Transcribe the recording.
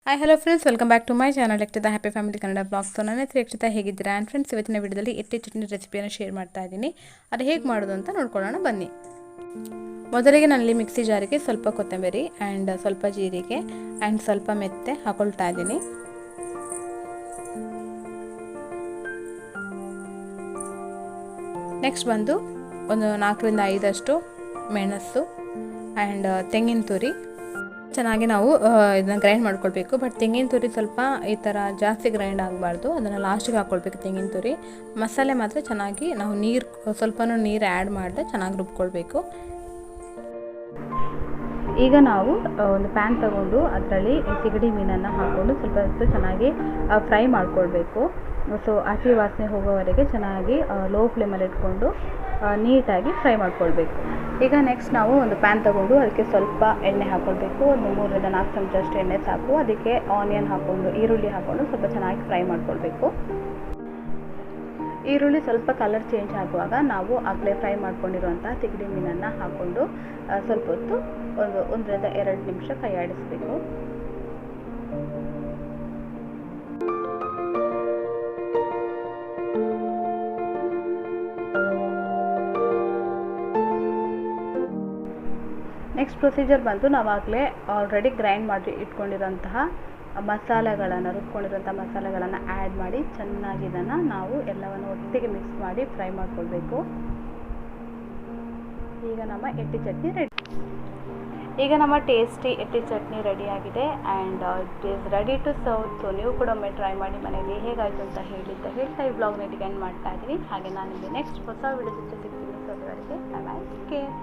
Hi hello friends, welcome back to my channel the happy family Kannada blogs. ನನ್ನ ಹೆಸರು ರಕ್ಷಿತಾ. ಹೇಗಿದ್ದೀರಾ? And friends, ಇವತ್ತಿನ ವಿಡಿಯೋದಲ್ಲಿ ಎಟ್ಟಿ ಚಟ್ನಿ ರೆಸಿಪಿಯನ್ನು ಶೇರ್ ಮಾಡ್ತಾ ಇದ್ದೀನಿ. ಅದು ಹೇಗೆ ಮಾಡೋದು ಅಂತ ನೋಡ್ಕೊಳ್ಳೋಣ ಬನ್ನಿ. ಮೊದಲಿಗೆ ನಾನಲ್ಲಿ ಮಿಕ್ಸಿ ಜಾರಿಗೆ ಸ್ವಲ್ಪ ಕೊತ್ತಂಬರಿ ಆ್ಯಂಡ್ ಸ್ವಲ್ಪ ಜೀರಿಗೆ ಆ್ಯಂಡ್ ಸ್ವಲ್ಪ ಮೆತ್ತೆ ಹಾಕೊಳ್ತಾ ಇದ್ದೀನಿ. ನೆಕ್ಸ್ಟ್ ಬಂದು ಒಂದು 4 ರಿಂದ 5 ಮೆಣಸು ಆ್ಯಂಡ್ ತೆಂಗಿನ ತುರಿ ಚೆನ್ನಾಗಿ ನಾವು ಇದನ್ನ ಗ್ರೈಂಡ್ ಮಾಡ್ಕೊಳ್ಬೇಕು. ಬಟ್ ತೆಂಗಿನ ತುರಿ ಸ್ವಲ್ಪ ಈ ಥರ ಜಾಸ್ತಿ ಗ್ರೈಂಡ್ ಆಗಬಾರ್ದು, ಅದನ್ನು ಲಾಸ್ಟಿಗೆ ಹಾಕ್ಕೊಳ್ಬೇಕು ತೆಂಗಿನ ತುರಿ. ಮಸಾಲೆ ಮಾತ್ರ ಚೆನ್ನಾಗಿ ನಾವು ಸ್ವಲ್ಪನೂ ನೀರು ಆ್ಯಡ್ ಮಾಡದೆ ಚೆನ್ನಾಗಿ ರುಬ್ಕೊಳ್ಬೇಕು. ಈಗ ನಾವು ಒಂದು ಪ್ಯಾನ್ ತಗೊಂಡು ಅದರಲ್ಲಿ ಸಿಗಡಿ ಮೀನನ್ನು ಹಾಕ್ಕೊಂಡು ಸ್ವಲ್ಪ ಹೊತ್ತು ಚೆನ್ನಾಗಿ ಫ್ರೈ ಮಾಡ್ಕೊಳ್ಬೇಕು. ಸೊ ಹಸಿ ವಾಸನೆ ಹೋಗೋವರೆಗೆ ಚೆನ್ನಾಗಿ ಲೋ ಫ್ಲೇಮಲ್ಲಿ ಇಟ್ಕೊಂಡು ನೀಟಾಗಿ ಫ್ರೈ ಮಾಡ್ಕೊಳ್ಬೇಕು. ಈಗ ನೆಕ್ಸ್ಟ್ ನಾವು ಒಂದು ಪ್ಯಾನ್ ತಗೊಂಡು ಅದಕ್ಕೆ ಸ್ವಲ್ಪ ಎಣ್ಣೆ ಹಾಕ್ಕೊಳ್ಬೇಕು. ಒಂದು 3 ರಿಂದ 4 ಚಮಚಷ್ಟು ಎಣ್ಣೆ ಸಾಕು. ಅದಕ್ಕೆ ಆನಿಯನ್ ಹಾಕ್ಕೊಂಡು ಈರುಳ್ಳಿ ಹಾಕ್ಕೊಂಡು ಸ್ವಲ್ಪ ಚೆನ್ನಾಗಿ ಫ್ರೈ ಮಾಡ್ಕೊಳ್ಬೇಕು. ಈರುಳ್ಳಿ ಸ್ವಲ್ಪ ಕಲರ್ ಚೇಂಜ್ ಆಗುವಾಗ ನಾವು ಆಗಲೇ ಫ್ರೈ ಮಾಡ್ಕೊಂಡಿರುವಂಥ ಸಿಗಡಿ ಮೀನನ್ನು ಹಾಕ್ಕೊಂಡು ಸ್ವಲ್ಪ ಹೊತ್ತು 1 ರಿಂದ 2 ನಿಮಿಷ ಕೈ ಆಡಿಸಬೇಕು. ನೆಕ್ಸ್ಟ್ ಪ್ರೊಸೀಜರ್ ಬಂದು ನಾವಾಗಲೇ ಆಲ್ರೆಡಿ ಗ್ರೈಂಡ್ ಮಾಡಿ ಇಟ್ಕೊಂಡಿರೋಂತಹ ಮಸಾಲೆಗಳನ್ನು ಮಸಾಲೆಗಳನ್ನು ಆ್ಯಡ್ ಮಾಡಿ ಚೆನ್ನಾಗಿ ಇದನ್ನು ನಾವು ಎಲ್ಲವನ್ನು ಒಟ್ಟಿಗೆ ಮಿಕ್ಸ್ ಮಾಡಿ ಫ್ರೈ ಮಾಡ್ಕೊಳ್ಬೇಕು. ಈಗ ನಮ್ಮ ಎಟ್ಟಿ ಚಟ್ನಿ ರೆಡಿ. ಈಗ ನಮ್ಮ ಟೇಸ್ಟಿ ಎಟ್ಟಿ ಚಟ್ನಿ ರೆಡಿಯಾಗಿದೆ and it is ready to serve. So ನೀವು ಕೂಡ ಒಮ್ಮೆ ಟ್ರೈ ಮಾಡಿ ಮನೆಯಲ್ಲಿ ಹೇಗಾಯಿತು ಅಂತ ಹೇಳ್ತಾ ಈ ಬ್ಲಾಗ್ನ ಎಂಡ್ ಮಾಡ್ತಾ ಇದ್ದೀನಿ. ಹಾಗೆ ನಾನು ನಿಮಗೆ ನೆಕ್ಸ್ಟ್ ಹೊಸ ವಿಡಿಯೋ ಜೊತೆ ಸಿಗ್ತೀನಿ. ಸೊ ಅಲ್ಲಿವರೆಗೆ ಬೈ ಬೈ, ಟೇಕ್ ಕೇರ್.